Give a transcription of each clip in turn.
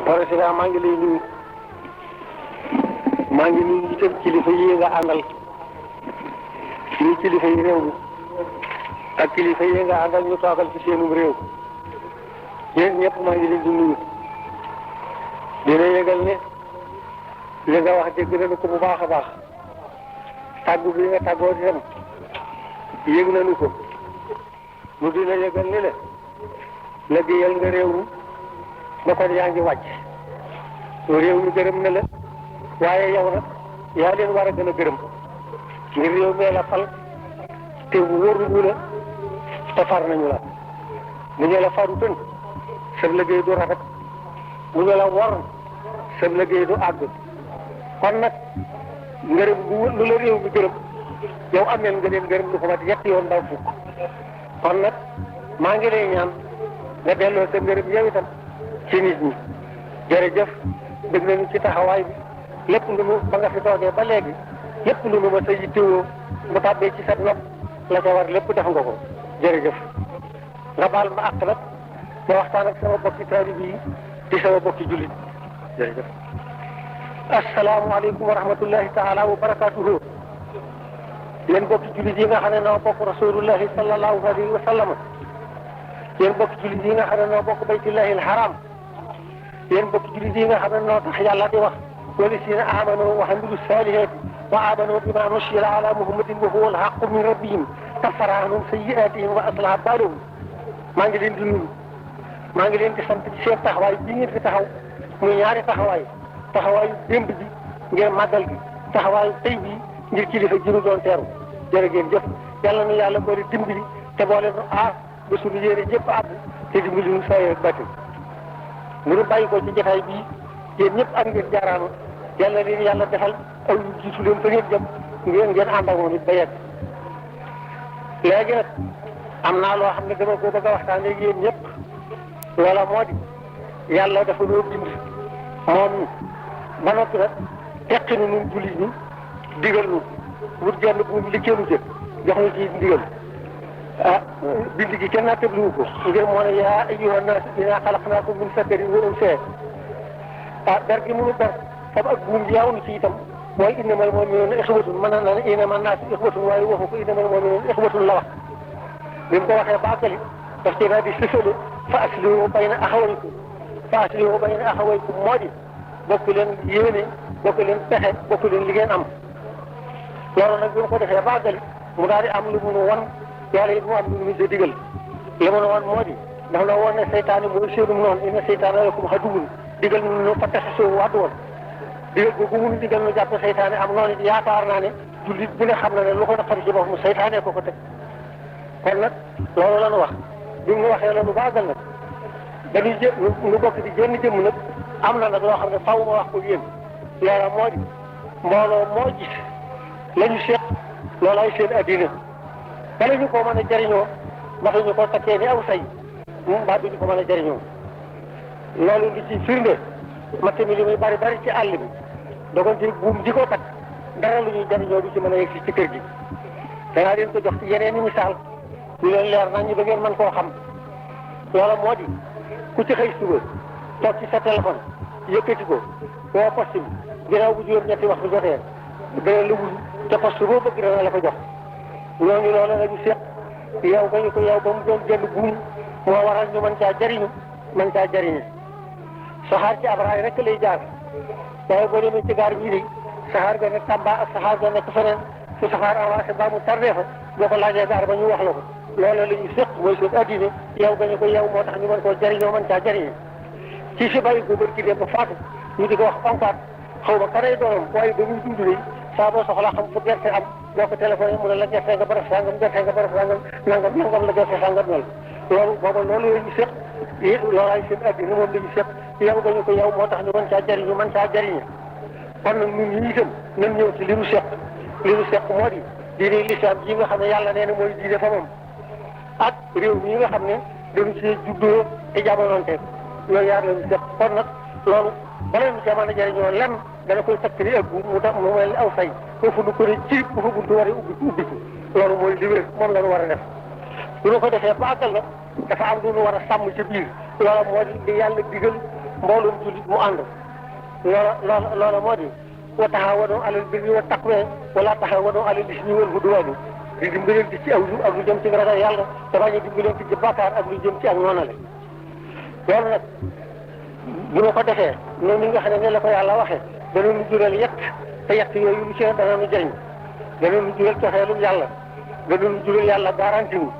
président maa ngi lay nuyu maa ngi nuyu itam kilifa yi nga àndal ñu kilifa yi réew mi ak kilifa yi nga àndal ñu toogal ci seenum réew yéen ñëpp maa ngi leen di nuyu dina yëgal ne li nga wax dégg nañu ko bu baax a baax tàggu bi nga tàggoo di dem yëg nañu ko mu dina yëgal ni la liggéeyal nga réew mi ba kon yaa ngi wàcc réew mi gërëm na la waaye yow nag yaa leen war a gën a gërëm ngir réew mi la fal te wóoruñu la te far nañu la bu ñu la faru tën sa liggéey du rafet bu ñu la wor sa liggéey du àgg kon nag ngërëm lu la réew mi gërëm yow ameel nga leen gërëm lu ko mat yetti yoon daw fukk kon nag maa ngi lay ñaan nga delloo sa ngërëm yow itam ci nit ñi jërëjëf dégg nañu ci taxawaay bi lépp lu nu ba nga fi toogee ba léegi lépp lu nu ma sa yittewoo mu tàbbee ci sa nopp la ca war lépp def nga ko jërëjëf nga baal ma àq nag ma waxtaan ak sama bokki taalibe yi di sama bokki jullit jërëjëf asalaamaaleykum wa rahmatullahi taala wa barakaatuhu yéen bokki jullit yi nga xam ne noo bokk rasulullahi sallallahu alayhi wa sallam yéen bokki jullit yi nga xam ne noo bokk baytullahi alharam yéen bokki jullit yi nga xam ne noo tax yàlla di wax والذين آمنوا وعملوا الصالحات وآمنوا بما نزل على محمد وهو الحق من ربهم كفر عنهم سيئاتهم وأصلح بالهم maa ngi leen di nuyu maa ngi leen di sant ci seen taxawaay bi ngeen fi taxaw muy ñaari taxawaayu démb bi ngeen màggal gi taxawaayu tey bii ngir kilifa ji nu doon teeru jërë ngeen jëf yàlla na yàlla boole dimbali te boole nu aar ba suñu yéene jëpp àgg te dimbali nu saa ak bàtti nu bàyyi ko ci jotaay bii yéen ñëpp am ngeen jaaraama yàlla leen yàlla defal aw yu jiitu leen fa ngeen jëm ngeen ànd ak moom it ba yegg léegi nag am naa loo xam ne dama ko bëgg a waxtaan léegi yéen ñëpp loola moo di yàlla dafa loo bind moom ba noppi nag teqi nu nun jullit ñi digal nu wut genn bu liggéeynu jë jox nu ci ndigal ah bind gi kenn naa tëbliwu ko ngir moo ne yaa ayyuhan naas innaa xalaqnaakum min zakarin wa unsaa ah ber gi mënu ber fab ak buum yaaw na ci itam mooy innamal mu'minuuna ixwatun mën na ne innaman naasu ixwatun waaye waxu ko innamal mu'minuuna ixwatun la wax bi mu ko waxee bàggali daf ci daal di sësale fa aslihu bayna axawaykum moo di bokk leen yéene bokk leen pexe bokk leen li ngeen am loolu nag bi mu ko defee bàggali mu daal di am lu mun wan yàlla it mu am lu mu sa digal li mun wan moo di ndax la woon ne seytaane mooy seenum noonu inna seytaane lakum aduwwun digal nu fattaxisuuhu aduwwan digal googu mu digal nu jàpp seytaane am noonu it yaakaar naa ne jullit bu ne xam na ne lu ko naqari ci boppam seytaane ko teg kon nag loolu la ñu wax bi mu waxee loolu baagal nag dañuy nu bokk di génn jëmm nag am na nag loo xam ne faaw ma wax ko yéen loola moo di mbooloo moo gis la ñu seq loolaay seen addina bala ñu ko mën a jëriñoo ndax ñu ko takkee ni aw say mbaa du ñu ko mën a jëriñoo loolu li ci firnde matt mi li muy bari bari ci àll bi dogon ci buum di ko takk dara lu ñuy jëriñoo du ci mën a yegg ci kër gi danaa leen ko jox ci yeneen i misaal ñu leen leer nañ ñu ba ngeen mën koo xam loola moo di ku ci xëy suba toog ci sa téléphone yëkkati ko woo poste bi ginnaaw bu juróom-ñetti waxtu jotee dana la wuyu te poste boo bëgg dana la ko jox ñooñu loola la ñu seq yow ba ñu ko yow ba mu doon jënd buum moo waral ñu mën caa jëriñu mën caa jëriñe saxaar ci abraay rek lay jaar waaye boo demee ci gaar bii de saxaar ga nekk Tamba ak saxaar ga nekk feneen su saxaar avancé ba mu tardé fa boo ko laajee gaar ba ñu wax la ko loola la ñu seq mooy seen addina yow ba ñu ko yow moo tax ñu mën koo jëriñoo mën caa jëriñe ci si bàyyi ko bërki dem ba faatu ñu di ko wax onkaat xaw ma kanay doomam waaye ba muy dund de saa boo soxlaa xam fu gerte am boo ko téléphoné mu ne la gerte nga baraf sangam gerte nga baraf sangam nangam la gerte sangam mel loolu booba loolu la ñu seq loolaay seen addina moom la ñu seq yow ba ñu ko yow moo tax ñu mën caa jëriñu mën caa jëriñe kon nag ñun ñii itam nañ ñëw ci li ñu seq moo di diine lislaam yi nga xam ne yàlla nee na mooy diine fa moom ak réew mi nga xam ne dañu ci juddoo te jamonoonte yooyu yaar lañu seq kon nag loolu bala ñu cee mën a jëriñoo lenn dana koy takk ni ak mu tax mu mel ni aw say foofu nu ko ne ci bu fa buntu war a ubbiku loolu mooy li wér moom la ñu war a def bu ñu ko defee ba àggal nag dafa am lu ñu war a sàmm ci biir loola moo di yàlla digal mbooloom jullit mu ànd loola moo di wa taxawanoo alal birri wa taqwa wala taxawanoo alal ismi wal udwaan di dimbalante ci aw lu ak lu jëm ci ragal yàlla te bañ a dimbalante ci bàkkaar ak lu jëm ci ak noonale loolu nag bu ma ko defee noonu nga xam ne la ko yàlla waxee dana nu jural yett te yett yooyu lu ci dana nu jëriñ dana nu jural coxeelu yàlla dana nu jural yàlla garanti wu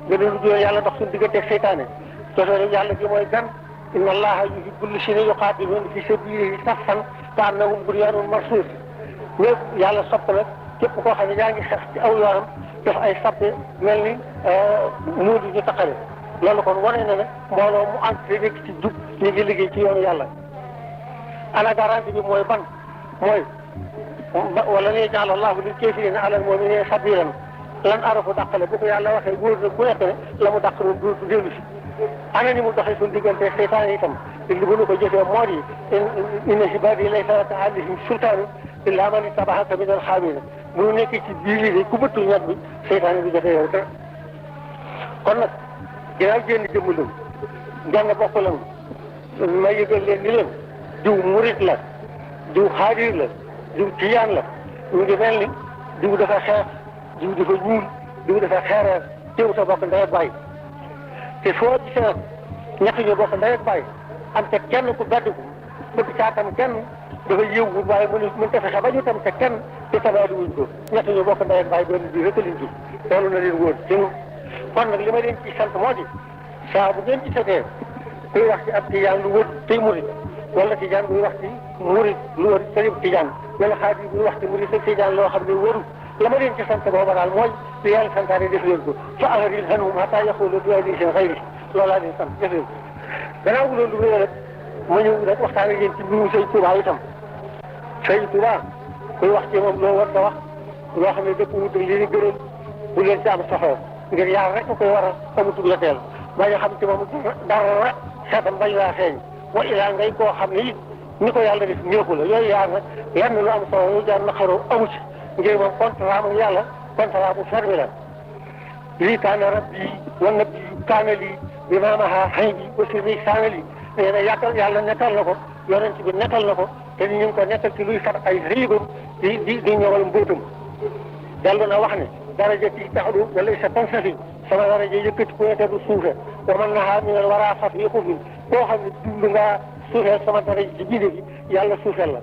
dana nu jural yàlla dox suñu digganteeg seytaane coxeelu yàlla gi mooy gan inna allaha yuhibbu llaziina yuqaatiluuna fi sabiilihi saffan ka'annahum bunyaanun marsuus ñëpp yàlla sopp nag képp koo xam ne yaa ngi xeex ci aw yoonam def ay sappe mel ni nuudi ñu taqale loolu kon wane na ne mbooloo mu ànd te nekk ci jub ñu ngi liggéey ci yoonu yàlla ana garanti bi mooy ban mooy wala ne ja'ala allahu lil kaafiriina alal mu'miniina sabiilan lan arafu dàqale bu ko yàlla waxee góor nag bu nekk ne la mu dàq noonu du dellu si ana ni mu doxee suñu diggante seytaan itam te li bu ko jëfee moo di inna ibaadi laysa laka alayhim sultaanu illaa man ittaba'aka minal ghaawina bu ñu nekk ci biir yi ku bëttul ñett bi seytaan bi jotee yow dara kon nag ginnaaw génn jëmm la genn bokk la ma yëgal leen ni leen diw murit la diw xaadir la diw tijaan la ñu ngi mel ni diw dafa xeex diw dafa ñuul diw dafa xeereer teew sa bokk ndey ak bàyyi te foo gisee nag ñett ñu bokk ndey ak bàyyi am te kenn ku gàddu ko bëgg caa tam kenn dafa yëngu waaye mën ta fexe ba ñu tam te kenn te tabaadu wuñ ko ñett ñu bokk ndey ak bàyyi doon bi rek a liñ jur loolu na leen wóor ci kon nag li ma leen ci sant moo di saa bu ngeen ci setee kuy wax ci ab tijaan lu wër tey murit wala tijaan buy wax ci murit lu wër tey tijaan wala xaadir buy wax ci murit ak tijaan loo xam ne wëru la ma leen ci sant booba daal mooy li yàlla santaane def leen ko fa ahril anhum hattaa yaqulu bi hadiisin ghayrihi loolaa leen sant def leen ko gannaaw bu loolu lu nag ma ñëw nag waxtaan ak yéen ci mbirum Sëñ Tuubaa itam Sëñ Tuubaa kuy wax ci moom loo war da wax loo xam ne dëpp wut li ñu gëral bu leen ci am soxla ngir yaar rek koy waral amutul la teel bañ a xam ci moom dara xeetam bañ laa feeñ wa ilaa ngay koo xam ne it ni ko yàlla def ñeeku la yooyu yaar nag lenn lu am solo lu jaar naqaroo amu ci ngir moom contrat ak yàlla contrat bu fermé la lii kaana rabbi wa nabiyyu kaana lii bi maamaha xëy bi ba sirri saana lii nee na yàlla nekkal na ko yonent bi nekkal na ko te ñu ngi ko nekkal ci luy far ay riibam di ñëwal mbóotam dellu na wax ne daraja ci taxalu wala sa tansafi sama daraja yëkkati ko te du suufe wa man nahaa minal waraa safiiqu bi koo xam ne dund ngaa suufeel sama daraja ci biir bi yàlla suufeel la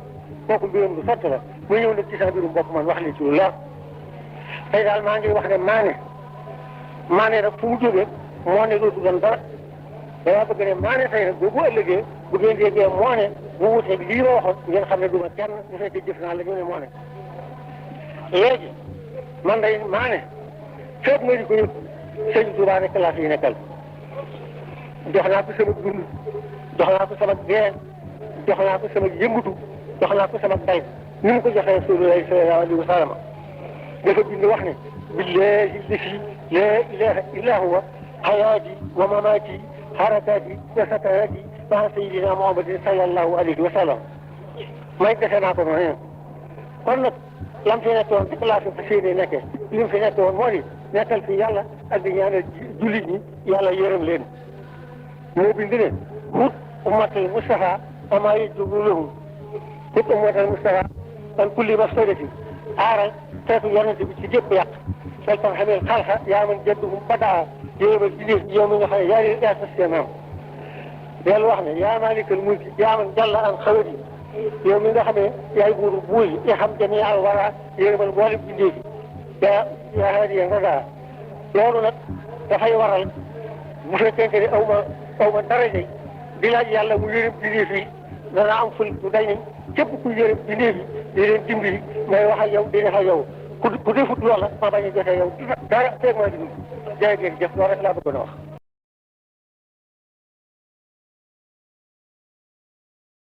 kooku mbirum du sotti la mu ñëw nag ci sa mbirum bopp man wax li ci lu leer tey daal maa ngi wax ne maane nag fu mu jógee moo ne dootu doon dara dama bëgg ne maane tey nag boobu ëllëgee bu ngeen déggee moo ne bu wuteeg lii ma waxoon ngeen xam ne du ma kenn bu fekkee jëf naa la ñu ne moo ne léegi man day maane fépp ma di ko yëpp Sëñ Tuubaa nekk laa fi nekkal jox naa ko sama dund jox naa ko sama dee jox naa ko sama yëngutu jox naa ko sama tay ni mu ko joxee Rasulullaahi sallallaahu alayhi wa sallam dafa bind wax ne billaahi llazii laa ilaaha illaa huwa hayaati wa mamaati harakaati wa sakaraati maa sayyidinaa Muhammadin sallallaahu alayhi wa sallam may dese naa ko noonu kon nag lam fi nekk woon rek laa fi fas yéene nekkee li mu fi nekk woon moo di nekkal fi yàlla ak di ñaanal jullit ñi yàlla yërëm leen moo bind ne hut ummatal Mustafa amaa yajubu lahu hut ummatal Mustafa an kulli mafsadatin aaral xeetu yonente bi ci jëpp yàq fel tam xamee xalxa yaa man jadduhum badaa yéebal ci lif yow mi nga xam ne yaa leen yaa sas seen maam dellu wax ne yaa maalikal mulki yaa man jàlla an xawati yow mi nga xam ne yaay buuru buuy i xam jamii al wara yërëmal mboolem bindee fi yaa haadiya radaa loolu nag dafay waral bu fekkente ne aw ma daraja di laaj yàlla mu yërëm bindee fi dana am ful bu day ni képp ku yërëm bindee fi di leen dimbali may wax ak yow di def ak yow ku defut loola ma bañ a jotee yow dara feeg maa di dund jërëjëf loolu rek laa bëggoon a wax